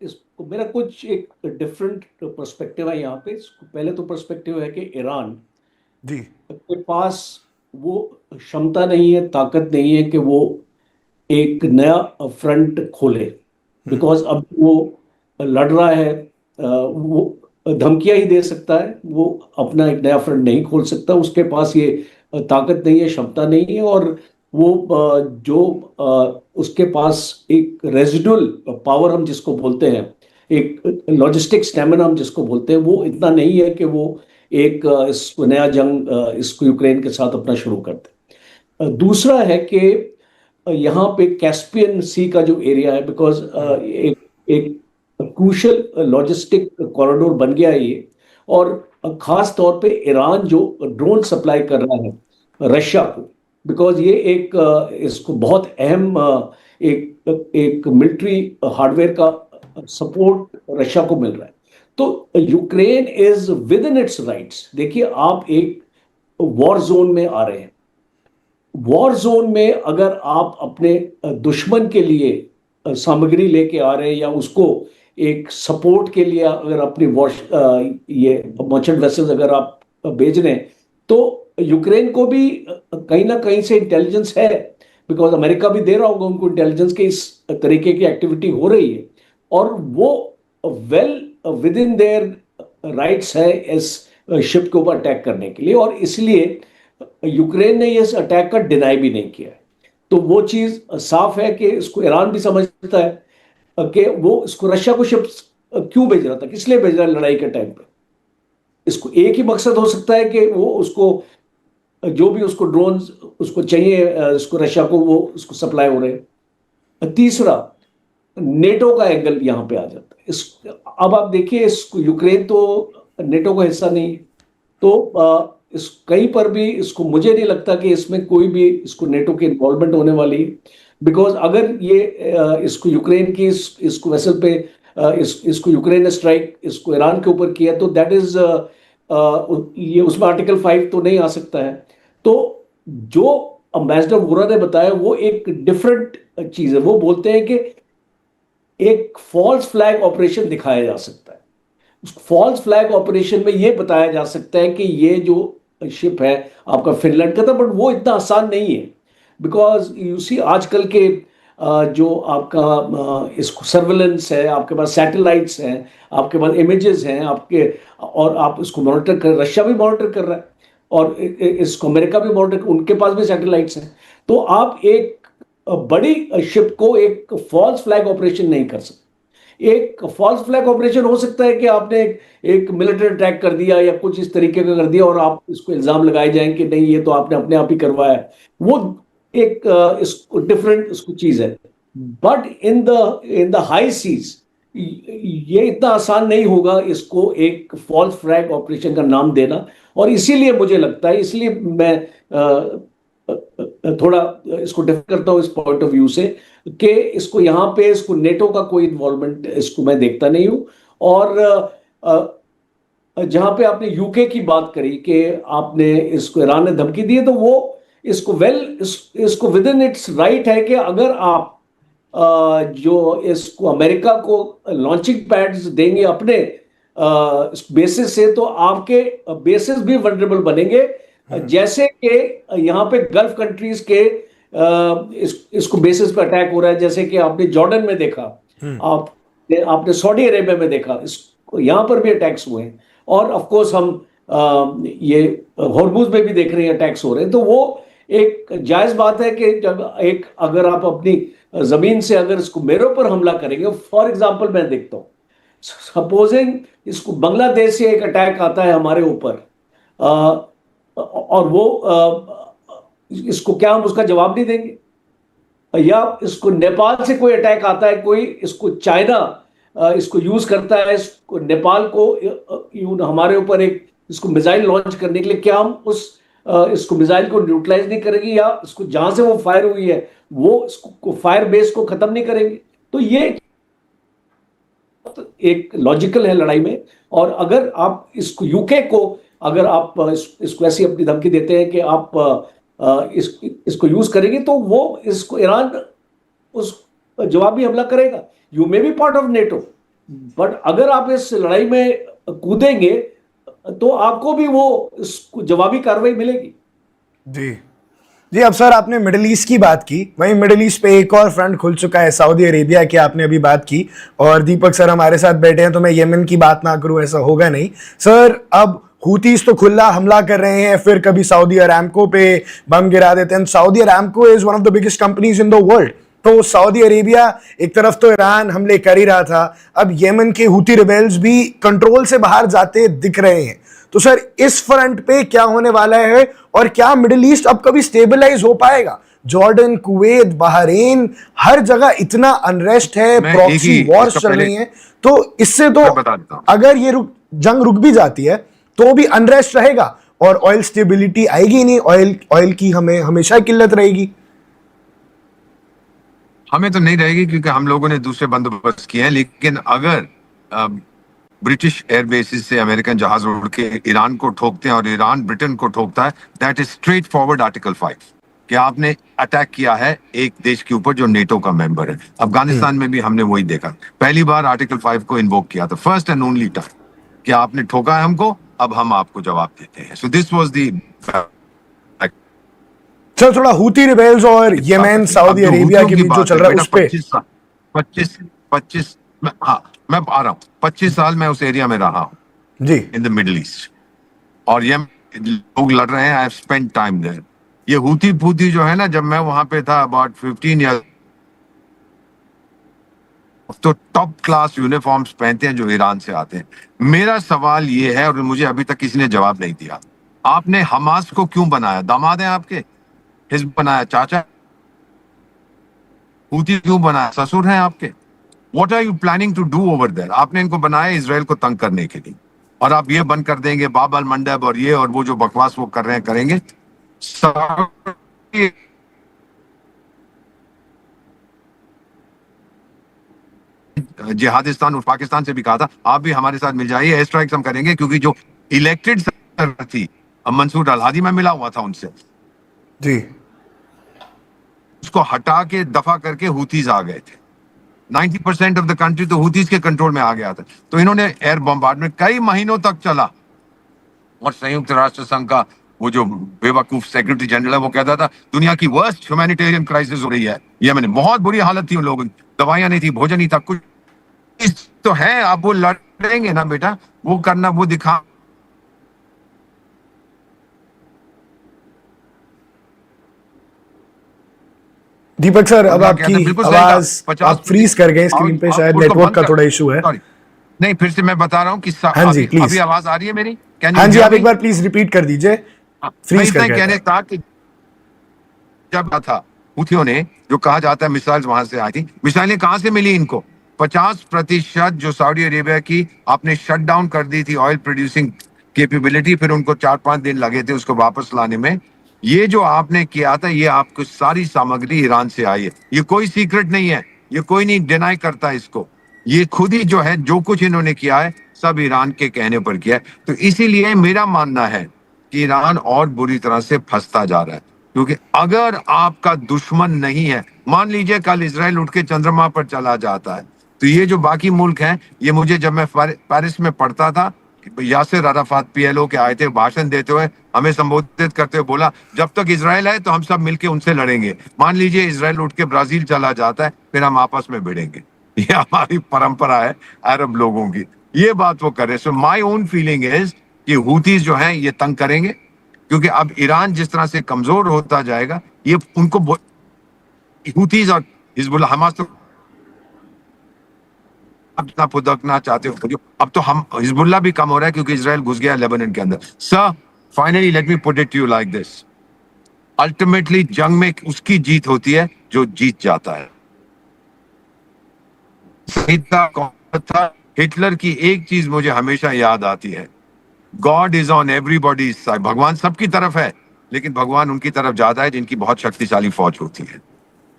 इसको मेरा कुछ एक डिफरेंट पर्सपेक्टिव है यहाँ पे। पहले तो पर्सपेक्टिव है कि ईरान जी। के पास वो क्षमता नहीं है, ताकत नहीं है कि वो एक नया फ्रंट खोले। बिकॉज अब वो लड़ रहा है, वो धमकियां ही दे सकता है, वो अपना एक नया फ्रंट नहीं खोल सकता। उसके पास ये ताकत नहीं है, क्षमता नहीं है। और वो जो उसके पास एक रेजिडुअल पावर हम जिसको बोलते हैं, एक लॉजिस्टिक स्टेमिना हम जिसको बोलते हैं, वो इतना नहीं है कि वो एक इसको नया जंग इसको यूक्रेन के साथ अपना शुरू कर दे। दूसरा है कि यहाँ पे कैस्पियन सी का जो एरिया है, बिकॉज एक एक क्रूशल लॉजिस्टिक कॉरिडोर बन गया है ये। और खास तौर पे ईरान जो ड्रोन सप्लाई कर रहा है रशिया को, बिकॉज ये एक इसको बहुत अहम एक एक मिलिट्री हार्डवेयर का सपोर्ट रशिया को मिल रहा है। तो Ukraine is with in its rights. देखिए, आप एक वॉर जोन में आ रहे हैं। वॉर जोन में अगर आप अपने दुश्मन के लिए सामग्री लेके आ रहे हैं, या उसको एक सपोर्ट के लिए अगर अपनी ये मर्चेंट वेसल्स अगर आप भेज रहे हैं, तो यूक्रेन को भी कहीं ना कहीं से इंटेलिजेंस है। बिकॉज अमेरिका भी दे रहा होगा उनको इंटेलिजेंस कि इस तरीके की एक्टिविटी हो रही है, और वो well with in their rights है इस शिप के ऊपर अटैक करने के लिए। और इसलिए यूक्रेन ने इस अटैक का डिनाई भी नहीं किया है। तो वो चीज साफ है कि इसको ईरान भी समझता है कि वो इसको रशिया को शिप्स क्यों भेज रहा था, किस लिए भेज रहा है लड़ाई के टाइम पे। इसको एक ही मकसद हो सकता है कि वो उसको जो भी उसको ड्रोन उसको चाहिए, इसको रशिया को वो उसको सप्लाई हो रहे हैं। तीसरा, नेटो का एंगल यहां पे आ जाता है। अब आप देखिए, इसको यूक्रेन तो नेटो का हिस्सा नहीं है, तो इस कहीं पर भी इसको मुझे नहीं लगता कि इसमें कोई भी इसको नेटो की इन्वॉल्वमेंट होने वाली है। बिकॉज अगर ये इसको यूक्रेन की इसको वेसल पे इसको यूक्रेन ने स्ट्राइक इसको ईरान के ऊपर किया, तो दैट इज ये उसमें आर्टिकल 5 तो नहीं आ सकता है। तो जो अम्बेसडर वोरा ने बताया वो एक डिफरेंट चीज है। वो बोलते हैं कि एक फॉल्स फ्लैग ऑपरेशन दिखाया जा सकता है। उस फॉल्स फ्लैग ऑपरेशन में यह बताया जा सकता है कि ये जो शिप है आपका फिनलैंड का था, बट वो इतना आसान नहीं है। बिकॉज यू सी आजकल के जो आपका इसको सर्वेलेंस है, आपके पास सैटेलाइट्स हैं, आपके पास इमेजेस हैं आपके, और आप इसको मॉनिटर कर, रशिया भी मॉनिटर कर रहा है और इसको अमेरिका भी मॉनिटर, उनके पास भी सैटेलाइट्स हैं। तो आप एक बड़ी शिप को एक फॉल्स फ्लैग ऑपरेशन नहीं कर सकते। एक फॉल्स फ्लैग ऑपरेशन हो सकता है कि आपने एक मिलिट्री अटैक कर दिया या कुछ इस तरीके का कर दिया और आप इसको इल्जाम लगाए जाएं कि नहीं ये तो आपने अपने आप ही करवाया है, वो एक इसको डिफरेंट इसको चीज है। But in the high seas ये इतना आसान नहीं होगा इसको एक फॉल्स फ्लैग ऑपरेशन का नाम देना। और इसीलिए मुझे लगता है, इसलिए मैं थोड़ा इसको डिफर करता हूं इस पॉइंट ऑफ व्यू से कि इसको यहाँ पे इसको नेटो का कोई इन्वॉल्वमेंट इसको मैं देखता नहीं हूं। और जहां पे आपने यूके की बात करी कि आपने इसको ईरान ने धमकी दी है, तो वो इसको इसको विद इन इट्स राइट है कि अगर आप जो इसको अमेरिका को लॉन्चिंग पैड्स देंगे अपने बेसिस से, तो आपके बेसिस भी वल्नरेबल बनेंगे। जैसे कि यहाँ पे गल्फ कंट्रीज के इसको बेसिस पे अटैक हो रहा है, जैसे कि आपने जॉर्डन में देखा, आपने सऊदी अरेबिया में देखा, इसको यहाँ पर भी अटैक्स हुए हैं। और ऑफ कोर्स हम ये हॉर्मुज में भी देख रहे हैं अटैक्स हो रहे हैं। तो वो एक जायज बात है कि जब एक अगर आप अपनी जमीन से अगर इसको मेरे ऊपर हमला करेंगे, फॉर एग्जांपल मैं देखता हूं, सपोजिंग इसको बांग्लादेश से एक अटैक आता है हमारे ऊपर, और वो इसको क्या हम उसका जवाब नहीं देंगे? या इसको नेपाल से कोई अटैक आता है, कोई इसको चाइना इसको यूज करता है, इसको नेपाल को हमारे ऊपर एक इसको मिसाइल लॉन्च करने के लिए, क्या हम उस इसको मिसाइल को न्यूट्रलाइज नहीं करेंगे, या इसको जहां से वो फायर हुई है वो इसको फायर बेस को खत्म नहीं करेंगे? तो ये एक लॉजिकल है लड़ाई में। और अगर आप इसको यूके को अगर आप इसको ऐसी अपनी धमकी देते हैं कि आप इसको यूज करेंगे, तो वो इसको ईरान उस जवाबी हमला करेगा। You may be part of NATO, but अगर आप इस लड़ाई में कूदेंगे तो आपको भी वो जवाबी कार्रवाई मिलेगी। जी जी। अब सर आपने मिडिल ईस्ट की बात की, वहीं मिडिल ईस्ट पे एक और फ्रंट खुल चुका है, सऊदी अरेबिया की आपने अभी बात की, और दीपक सर हमारे साथ बैठे हैं तो मैं येमन की बात ना करूं ऐसा होगा नहीं। सर अब हूतीस तो खुला हमला कर रहे हैं, फिर कभी सऊदी अरामको पे बम गिरा देते हैं। Saudi Aramco is one of the biggest companies in the world. तो सऊदी अरेबिया एक तरफ तो ईरान हमले कर ही रहा था, अब येमन के हूती रिबेल्स भी कंट्रोल से बाहर जाते दिख रहे हैं। तो सर इस फ्रंट पे क्या होने वाला है, और क्या मिडिल ईस्ट अब कभी स्टेबलाइज हो पाएगा? जॉर्डन, कुवैत, बहरीन, हर जगह इतना अनरेस्ट है, प्रॉक्सी वॉर्स चल रही हैं। तो इससे तो अगर ये जंग रुक भी जाती है तो भी अनरेस्ट रहेगा और ऑयल स्टेबिलिटी आएगी नहीं, ऑयल की हमें हमेशा किल्लत रहेगी। हमें तो नहीं रहेगी क्योंकि हम लोगों ने दूसरे बंदोबस्त किए हैं, लेकिन अगर ब्रिटिश एयरबेसिस से अमेरिकन जहाज उड़ के ईरान को ठोकते हैं और ईरान ब्रिटेन को ठोकता है, that is straight forward article 5 कि आपने अटैक किया है एक देश के ऊपर जो नेटो का मेंबर है। अफगानिस्तान में भी हमने वही देखा, पहली बार आर्टिकल 5 को इन्वोक किया था, फर्स्ट एंड ओनली टाइम, कि आपने ठोका है हमको, अब हम आपको जवाब देते हैं। सो दिस वाज द चल थोड़ा हूती रिबेल्स और येमेन सऊदी अरेबिया के बीच जो चल रहा है उस पे 25 हाँ मैं आ रहा हूँ, 25 साल मैं उस एरिया में रहा हूँ जी, इन द मिडिल ईस्ट, और ये लोग लड़ रहे हैं। I have spent time there. ये हूती फूती जो है ना, जब मैं वहां पे था अबाउट 15 ईयर, तो टॉप क्लास यूनिफॉर्म्स पहनते हैं जो ईरान से आते हैं। मेरा सवाल ये है, और मुझे अभी तक किसी ने जवाब नहीं दिया, आपने हमास को क्यों बनाया? दामाद है आपके? हिज़्ब बनाया चाचा? हूती क्यों बनाया? ससुर हैं आपके? What are you planning to do over there? आपने इनको बनाया इजराइल को तंग करने के लिए, और आप ये बंद कर देंगे बाबल मंडप और ये और वो जो बकवास वो कर रहे हैं करेंगे। जिहादिस्तान और पाकिस्तान से भी कहा था आप भी हमारे साथ मिल जाइए, एयर स्ट्राइक्स हम करेंगे, क्योंकि जो इलेक्टेड सरकार थी मंसूर अल हादी, मैं मिला हुआ था उनसे जी, उसको हटा के दफा करके हूतीज आ गए थे। 90% ऑफ द कंट्री तो हूतीज के कंट्रोल में आ गया था। तो इन्होंने एयर बॉम्बार्डमेंट कई महीनों तक चला, और संयुक्त राष्ट्र संघ का वो जो बेवकूफ सेक्रेटरी जनरल है वो कहता था दुनिया की वर्स्ट ह्यूमैनिटेरियन क्राइसिस हो रही है यमन में, बहुत बुरी हालत थी उन लोगों की, दवाइयां नहीं थी, भोजन नहीं था, कुछ चीज तो है, अब वो लड़ेंगे ना बेटा, वो करना, वो दिखा। दीपक सर, अब क्या कहते हैं, आपकी बिल्कुल सही कहा, आवाज 50 आप फ्रीज कर गए स्क्रीन पे, शायद उसको नेटवर्क बंद का कर, थोड़ा इशू है। सॉरी, नहीं फिर से मैं बता रहा हूँ कि हाँ जी, अभी प्लीज। अभी आवाज आ रही है मेरी, कैन यू हाँ जी, हियर आप एक मी? बार प्लीज रिपीट कर दीजिए, मैं फ्रीज इतना कर ही गया कहने था। था कि जब था हुथियों ने, जो कहा जाता है मिसाइल्स वहां से आई थी, मिसाइलें कहां से मिली इनको? 50% जो सऊदी अरेबिया की आपने शट डाउन कर दी थी ऑयल प्रोड्यूसिंग कैपेबिलिटी, फिर उनको 4-5 दिन लगे थे उसको वापस लाने में। ये जो आपने किया था, ये आपको सारी सामग्री ईरान से आई है, ये कोई सीक्रेट नहीं है, ये कोई नहीं डिनाई करता इसको, ये खुद ही जो है, जो कुछ इन्होंने किया है सब ईरान के कहने पर किया है। तो इसीलिए मेरा मानना है कि ईरान और बुरी तरह से फंसता जा रहा है, क्योंकि अगर आपका दुश्मन नहीं है, मान लीजिए कल इसराइल उठ के चंद्रमा पर चला जाता है, तो ये जो बाकी मुल्क हैं, ये मुझे जब मैं पेरिस में पढ़ता था, यासिर अराफात पीएलओ के आए थे, भाषण देते हुए हमें संबोधित करते हुए बोला जब तक इसराइल है तो हम सब मिलके उनसे लड़ेंगे। मान लीजिए इसराइल उठ के ब्राजील चला जाता है, फिर हम आपस में भिड़ेंगे। ये हमारी परंपरा है अरब लोगों की, ये बात वो कर रहे हैं। सो माई ओन फीलिंग इज कि हूथीज जो हैं ये तंग करेंगे, क्योंकि अब ईरान जिस तरह से कमजोर होता जाएगा, ये उनको हूथीज और हिजबुल्लाह, हमास तो अपना फुदकना चाहते हो करियो। अब तो हम हिजबुल्लाह भी कम हो रहा है क्योंकि इसराइल घुस गया लेबनान के अंदर। Sir finally let me put it to you like this, ultimately जंग में उसकी जीत होती है जो जीत जाता है। था हिटलर की एक चीज मुझे हमेशा याद आती है, God is on everybody side, भगवान सबकी तरफ है, लेकिन भगवान उनकी तरफ ज्यादा है जिनकी बहुत शक्तिशाली फौज होती है।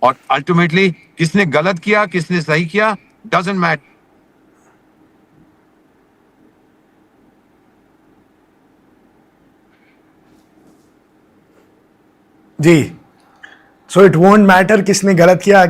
और अल्टीमेटली किसने गलत किया किसने सही किया डजंट मैटर। जी, सो इट वोंट मैटर किसने गलत किया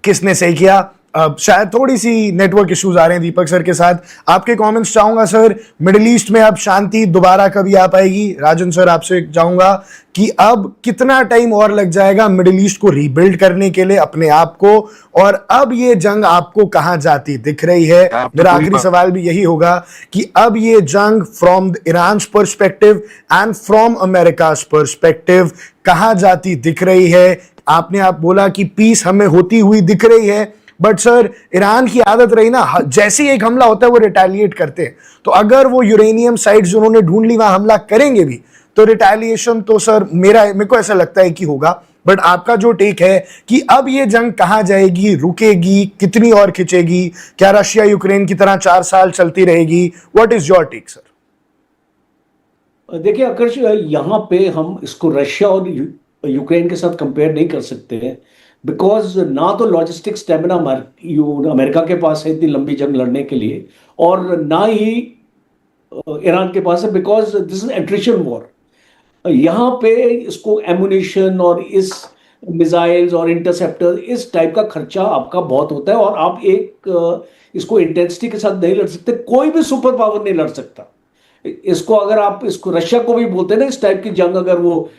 किसने सही किया। अब शायद थोड़ी सी नेटवर्क इश्यूज आ रहे हैं दीपक सर के साथ, आपके कमेंट्स चाहूंगा सर। मिडिल ईस्ट में अब शांति दोबारा कभी आ पाएगी? राजन सर आपसे चाहूंगा कि अब कितना टाइम और लग जाएगा मिडिल ईस्ट को रीबिल्ड करने के लिए, अपने आप को, और अब ये जंग आपको कहां जाती दिख रही है? मेरा आखिरी सवाल भी यही होगा कि अब ये जंग from Iran perspective and from America perspective कहां जाती दिख रही है? आपने आप बोला कि पीस हमें होती हुई दिख रही है, बट सर ईरान की आदत रही ना, जैसे ही एक हमला होता है वो रिटेलिएट करते हैं, तो अगर वो यूरेनियम साइट्स उन्होंने ढूंढ ली वहां हमला करेंगे भी, तो रिटेलिएशन तो सर मेरे को ऐसा लगता है कि होगा। बट आपका जो टेक है कि अब ये जंग कहां जाएगी, रुकेगी, कितनी और खिंचेगी, क्या रशिया यूक्रेन की तरह 4 साल चलती रहेगी? What is your take sir? देखिए आकर्ष, यहाँ पे हम इसको रशिया और यूक्रेन के साथ कंपेयर नहीं कर सकते हैं, बिकॉज ना तो लॉजिस्टिक स्टेमिना अमेरिका के पास है इतनी लंबी जंग लड़ने के लिए, और ना ही ईरान के पास है, because this is attrition war. यहाँ पे इसको एमुनिशन और इस मिसाइल्स और इंटरसेप्टर इस टाइप का खर्चा आपका बहुत होता है, और आप इसको इंटेंसिटी के साथ नहीं लड़ सकते, कोई भी सुपर पावर नहीं लड़ सकता इसको। अगर आप इसको रशिया को भी बोलते हैं ना, इस टाइप की जंग अगर वो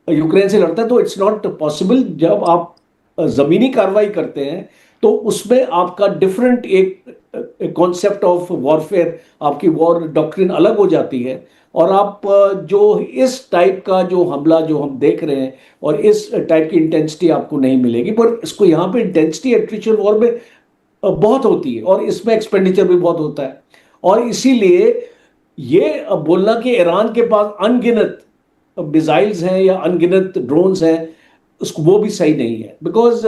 यूक्रेन से लड़ता है, तो इट्स नॉट पॉसिबल। जब आप जमीनी कार्रवाई करते हैं तो उसमें आपका डिफरेंट एक कॉन्सेप्ट ऑफ वॉरफेयर, आपकी वॉर डॉक्ट्रिन अलग हो जाती है, और आप जो इस टाइप का जो हमला जो हम देख रहे हैं और इस टाइप की इंटेंसिटी आपको नहीं मिलेगी। पर इसको यहाँ पे इंटेंसिटी एट्रिशन वॉर में बहुत होती है, और इसमें एक्सपेंडिचर भी बहुत होता है, और इसीलिए ये बोलना कि ईरान के पास अनगिनत मिसाइल्स हैं या अनगिनत ड्रोन्स हैं, उसको वो भी सही नहीं है। बिकॉज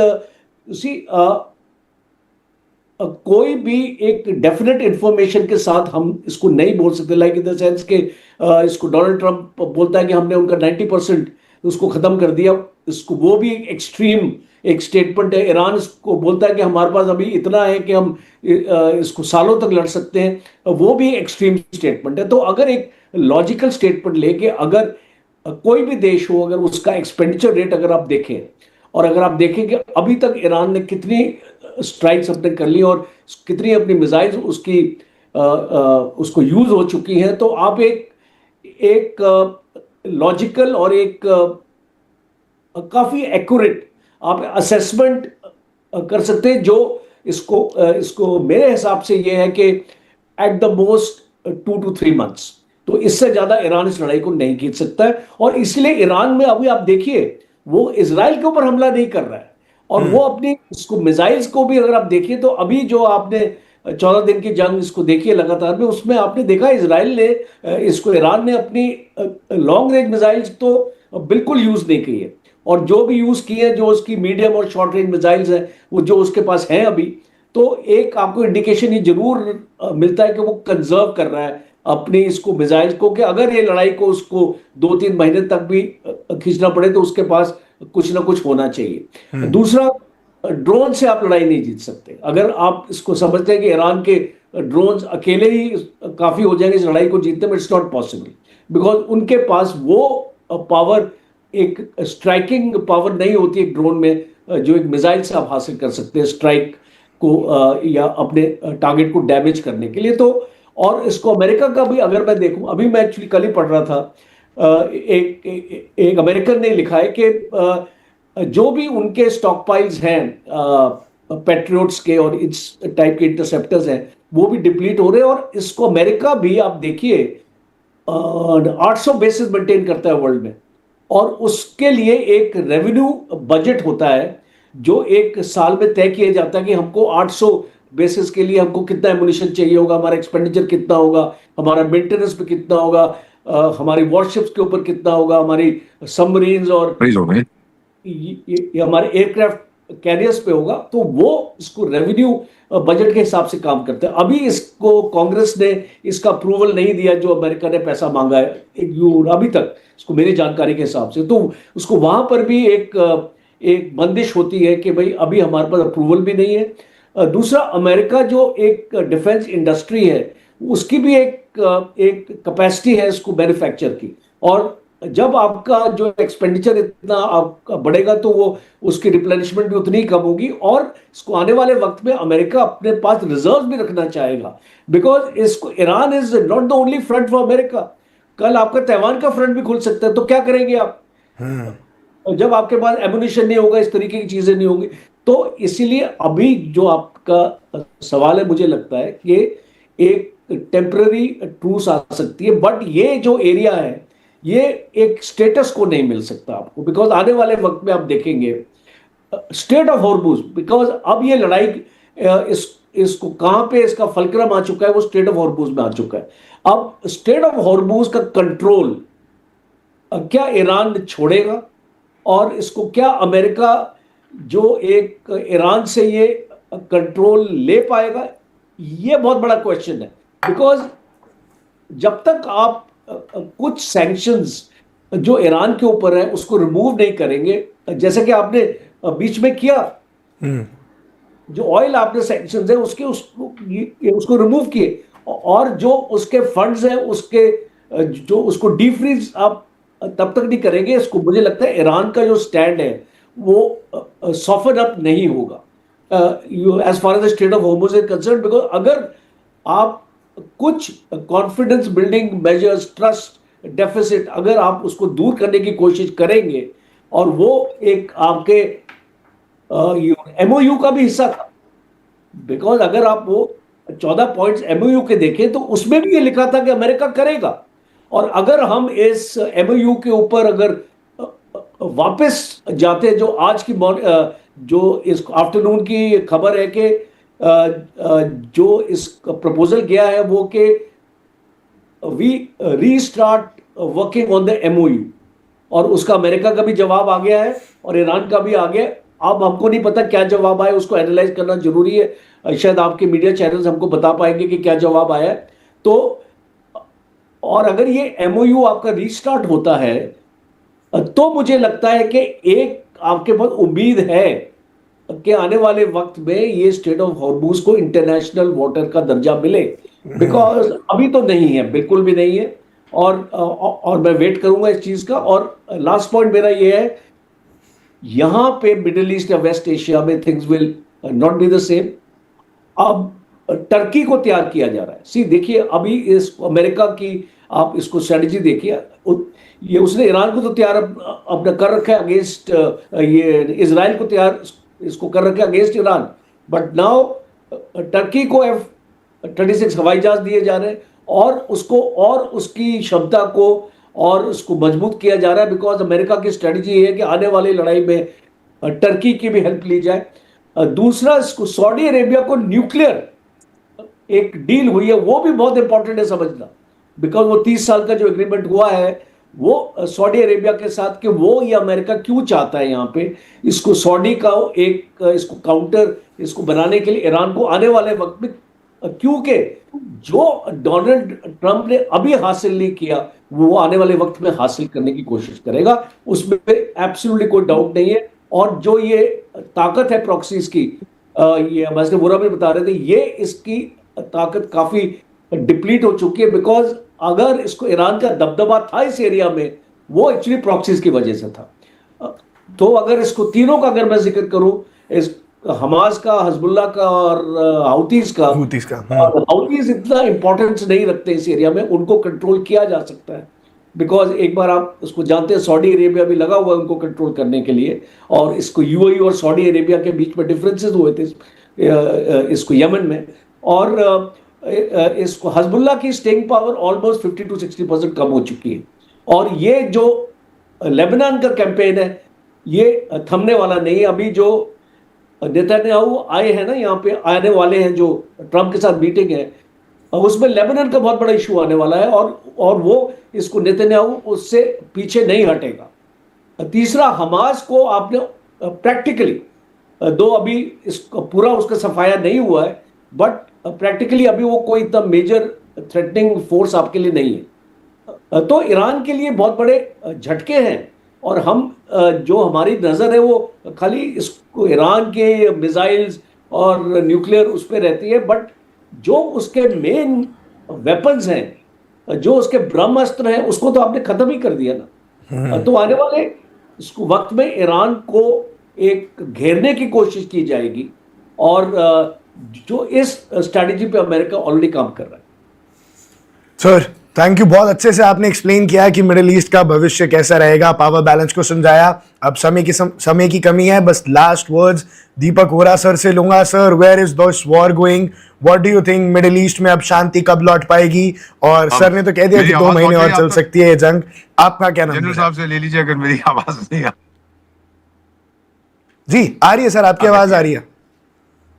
कोई भी एक डेफिनेट इंफॉर्मेशन के साथ हम इसको नहीं बोल सकते, लाइक इन द सेंस के इसको डोनाल्ड ट्रंप बोलता है कि हमने उनका 90% उसको खत्म कर दिया, इसको वो भी एक्सट्रीम एक स्टेटमेंट है। ईरान इसको बोलता है कि हमारे पास अभी इतना है कि हम इसको सालों तक लड़ सकते हैं, वो भी एक्सट्रीम स्टेटमेंट है। तो अगर एक लॉजिकल स्टेटमेंट लेके अगर कोई भी देश हो, अगर उसका एक्सपेंडिचर रेट अगर आप देखें, और अगर आप देखें कि अभी तक ईरान ने कितनी स्ट्राइक्स अपने कर ली और कितनी अपनी मिसाइल्स उसको यूज हो चुकी हैं, तो आप एक लॉजिकल और एक काफी एक्यूरेट आप असेसमेंट कर सकते हैं, जो इसको मेरे हिसाब से ये है कि at the most 2 to 3 months, तो इससे ज्यादा ईरान इस लड़ाई को नहीं जीत सकता है। और इसलिए ईरान में अभी आप देखिए वो इजराइल के ऊपर हमला नहीं कर रहा है, और वो अपनी इसको मिसाइल्स को भी अगर आप देखिए तो अभी जो आपने 14 दिन की जंग इसको देखिए लगातार में, उसमें आपने देखा इजराइल ने इसको ईरान ने अपनी लॉन्ग रेंज मिसाइल्स तो बिल्कुल यूज नहीं की है, और जो भी यूज की है जो उसकी मीडियम और शॉर्ट रेंज मिसाइल्स हैं वो जो उसके पास हैं अभी, तो एक आपको इंडिकेशन ये जरूर मिलता है कि वो कंजर्व कर रहा है अपनी इसको मिसाइल्स को, कि अगर ये लड़ाई को उसको 2-3 महीने तक भी खींचना पड़े तो उसके पास कुछ ना कुछ होना चाहिए। दूसरा, ड्रोन से आप लड़ाई नहीं जीत सकते। अगर आप इसको समझते हैं कि ईरान के ड्रोन्स अकेले ही काफी हो जाएंगे इस लड़ाई को जीतने में, इट्स नॉट पॉसिबल, बिकॉज उनके पास वो पावर, एक स्ट्राइकिंग पावर नहीं होती एक ड्रोन में जो एक मिसाइल से आप हासिल कर सकते हैं स्ट्राइक को या अपने टारगेट को डैमेज करने के लिए। तो और इसको अमेरिका का भी अगर मैं देखूं, अभी मैं एक्चुअली कल ही पढ़ रहा था, एक अमेरिकन ने लिखा है कि जो भी उनके स्टॉक पाइल्स हैं पैट्रियोट्स के और इस टाइप के इंटरसेप्टर्स हैं वो भी डिप्लीट हो रहे हैं, और इसको अमेरिका भी आप देखिए 800 बेसिस मेंटेन करता है वर्ल्ड में, और उसके लिए एक रेवेन्यू बजट होता है जो एक साल में तय किया जाता है कि हमको 800 बेसिस के लिए हमको कितना एमुनिशन चाहिए होगा, हमारा एक्सपेंडिचर कितना होगा, हमारा मेंटेनेंस पे कितना होगा, हमारी वॉरशिप्स के ऊपर कितना होगा, हमारी सबमरीन्स और ये हमारे एयरक्राफ्ट कैरियर्स पे होगा। तो वो इसको रेवेन्यू बजट के हिसाब से काम करते हैं। अभी इसको कांग्रेस ने इसका अप्रूवल नहीं दिया जो अमेरिका ने पैसा मांगा है अभी तक, इसको मेरी जानकारी के हिसाब से। तो उसको वहां पर भी एक बंदिश होती है कि भाई अभी हमारे पास अप्रूवल भी नहीं है। दूसरा, अमेरिका जो एक डिफेंस इंडस्ट्री है उसकी भी एक कैपेसिटी है इसको मैन्युफैक्चर की, और जब आपका जो एक्सपेंडिचर इतना आपका बढ़ेगा तो वो उसकी रिप्लेनिशमेंट भी उतनी ही कम होगी, और इसको आने वाले वक्त में अमेरिका अपने पास रिजर्व भी रखना चाहेगा, बिकॉज इसको Iran is not the only front for America. कल आपका ताइवान का फ्रंट भी खुल सकता है, तो क्या करेंगे आप जब आपके पास एमुनिशन नहीं होगा, इस तरीके की चीजें नहीं होंगी। तो इसीलिए अभी जो आपका सवाल है, मुझे लगता है कि एक टेम्पररी ट्रूस आ सकती है, बट ये जो एरिया है ये एक स्टेटस को नहीं मिल सकता आपको, बिकॉज आने वाले वक्त में आप देखेंगे स्टेट ऑफ हॉर्मुज, बिकॉज अब ये लड़ाई इसको कहां पे इसका फलक्रम आ चुका है, वो स्टेट ऑफ हॉर्मुज में आ चुका है। अब स्टेट ऑफ हॉर्मुज का कंट्रोल क्या ईरान छोड़ेगा, और इसको क्या अमेरिका जो एक ईरान से ये कंट्रोल ले पाएगा, ये बहुत बड़ा क्वेश्चन है। बिकॉज जब तक आप कुछ सैंक्शंस जो ईरान के ऊपर है उसको रिमूव नहीं करेंगे, जैसे कि आपने बीच में किया, जो ऑयल आपने सैंक्शंस है उसको रिमूव किए, और जो उसके फंड्स हैं उसके जो उसको डीफ्रीज आप तब तक नहीं करेंगे, इसको मुझे लगता है ईरान का जो स्टैंड है वो सॉफ्टन अप नहीं होगा as far as the strait of Hormuz is concerned. Because अगर आप कुछ confidence building measures, trust deficit अगर आप उसको दूर करने की कोशिश करेंगे, और वो एक आपके एमओयू का भी हिस्सा था, बिकॉज अगर आप वो 14 पॉइंट्स एमओयू के देखें तो उसमें भी ये लिखा था कि अमेरिका करेगा, और अगर हम इस एमओयू के ऊपर अगर वापस जाते हैं, जो आज की जो इस आफ्टरनून की खबर है कि जो इस प्रपोजल गया है वो कि we restart working on the MoU, और उसका अमेरिका का भी जवाब आ गया है और ईरान का भी आ गया। अब हमको नहीं पता क्या जवाब आया, उसको एनालाइज करना जरूरी है, शायद आपके मीडिया चैनल्स हमको बता पाएंगे कि क्या जवाब आया है। तो और अगर ये एमओयू आपका रीस्टार्ट होता है तो मुझे लगता है कि एक आपके पास उम्मीद है कि आने वाले वक्त में ये स्टेट ऑफ हॉर्मुज को इंटरनेशनल वाटर का दर्जा मिले, बिकॉज अभी तो नहीं है, बिल्कुल भी नहीं है। और मैं वेट करूंगा इस चीज का। और लास्ट पॉइंट मेरा ये है, यहां पे मिडिल ईस्ट या वेस्ट एशिया में things will not be the same. अब टर्की को तैयार किया जा रहा है। सी देखिए, अभी इस अमेरिका की आप इसको स्ट्रेटजी देखिए, ये उसने ईरान को तो तैयार अपना कर रखा है अगेंस्ट, ये इजराइल को तैयार इसको कर रखा है against Iran, but now Turkey को F-36 हवाई जहाज दिए जा रहे हैं और उसको और उसकी क्षमता को और उसको मजबूत किया जा रहा है, बिकॉज अमेरिका की स्ट्रेटजी है कि आने वाली लड़ाई में टर्की की भी हेल्प ली जाए। दूसरा, इसको सऊदी अरेबिया को न्यूक्लियर एक डील हुई है, वो भी बहुत इंपॉर्टेंट है समझना, बिकॉज वो 30 साल का जो एग्रीमेंट हुआ है वो सऊदी अरेबिया के साथ, कि वो ये अमेरिका क्यों चाहता है यहाँ पे इसको सऊदी का एक इसको काउंटर इसको बनाने के लिए ईरान को आने वाले वक्त में, क्योंकि जो डोनाल्ड ट्रंप ने अभी हासिल नहीं किया वो आने वाले वक्त में हासिल करने की कोशिश करेगा, उसमें एब्सोल्युटली कोई डाउट नहीं है। और जो ये ताकत है प्रॉक्सीज की, ये एम्बेसडर वोरा भी बता रहे थे, ये इसकी ताकत काफी डिप्लीट हो चुकी है, बिकॉज अगर इसको ईरान का दबदबा था इस एरिया में वो एक्चुअली प्रॉक्सीज की वजह से था। तो अगर इसको तीनों का अगर मैं जिक्र करूं, इस हमास का, हिजबुल्लाह का और हाउतीज का, हाउतीज इतना इंपॉर्टेंस नहीं रखते इस एरिया में, उनको कंट्रोल किया जा सकता है, बिकॉज एक बार आप उसको जानते हैं सऊदी अरेबिया भी लगा हुआ है उनको कंट्रोल करने के लिए, और इसको यूएई और सऊदी अरेबिया के बीच में डिफरेंसेस हुए थे इसको यमन में, और इसको हिजबुल्लाह की स्टेइंग पावर ऑलमोस्ट 50 to 60% कम हो चुकी है। और ये जो लेबनान का कैंपेन है ये थमने वाला नहीं है। अभी जो नेतन्याहू आए हैं ना यहाँ पे, आने वाले हैं, जो ट्रंप के साथ मीटिंग है, उसमें लेबनान का बहुत बड़ा इशू आने वाला है, और वो इसको नेतन्याहू उससे पीछे नहीं हटेगा। तीसरा, हमास को आपने प्रैक्टिकली, दो अभी इसको पूरा उसका सफाया नहीं हुआ है, बट प्रैक्टिकली अभी वो कोई इतना मेजर थ्रेटनिंग फोर्स आपके लिए नहीं है। तो ईरान के लिए बहुत बड़े झटके हैं, और हम जो हमारी नज़र है वो खाली इसको ईरान के मिसाइल्स और न्यूक्लियर उस पर रहती है, बट जो उसके मेन वेपन्स हैं, जो उसके ब्रह्मास्त्र हैं, उसको तो आपने खत्म ही कर दिया ना। तो आने वाले इसको वक्त में ईरान को एक घेरने की कोशिश की जाएगी, और जो इस स्ट्रैटेजी पे अमेरिका ऑलरेडी काम कर रहा है। सर थैंक यू, बहुत अच्छे से आपने एक्सप्लेन किया कि मिडिल ईस्ट का भविष्य कैसा रहेगा, पावर बैलेंस को समझाया। अब समय की कमी है, बस last words Deepak Vora sir से लूंगा। Sir, where is this war going? What do you think, middle east में अब शांति कब लौट पाएगी? और सर ने तो कह दिया कि 2 महीने और चल सकती है ये जंग, आपका क्या नाम? जनरल साहब से ले लीजिए अगर मेरी आवाज नहीं आ जी आ रही है सर, आपकी आवाज आ रही है।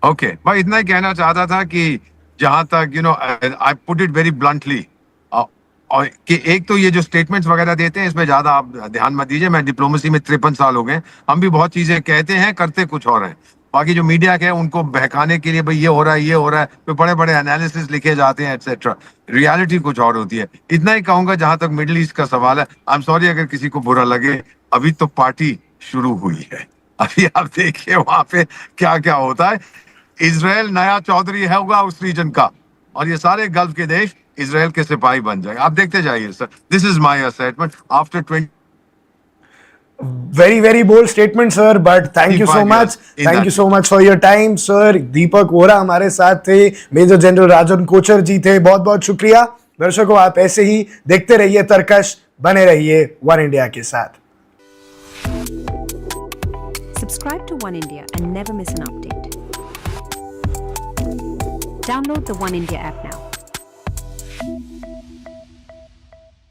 ओके, मैं इतना ही कहना चाहता था कि जहां तक I put it very bluntly, और कि एक तो ये जो स्टेटमेंट्स वगैरह देते हैं इसमें ज्यादा आप ध्यान मत दीजिए। मैं डिप्लोमेसी में 53 साल हो गए, हम भी बहुत चीजें कहते हैं, करते कुछ और हैं। बाकी जो मीडिया है उनको बहकाने के लिए भाई ये हो रहा है, ये हो रहा है, तो बड़े बड़े एनालिसिस लिखे जाते हैं एटसेट्रा, रियलिटी कुछ और होती है। इतना ही कहूंगा जहां तक मिडिल ईस्ट का सवाल है। आई एम सॉरी अगर किसी को बुरा लगे, अभी तो पार्टी शुरू हुई है, अभी आप देखिए वहां पे क्या क्या होता है। इजराइल नया चौधरी होगा उस रीजन का, और ये सारे गल्फ के देश इजराइल के सिपाही बन जाएंगे। आप देखते जाइए sir, this is my assessment after 20 very bold statement sir, but thank you so much, thank you so much for your time sir। दीपक वोरा हमारे साथ थे, मेजर जनरल राजन कोचर जी थे, बहुत बहुत शुक्रिया। दर्शकों, आप ऐसे ही देखते रहिए तरकश, बने रहिए वन इंडिया के साथ। Subscribe to One India and never miss an update. Download the One India app now.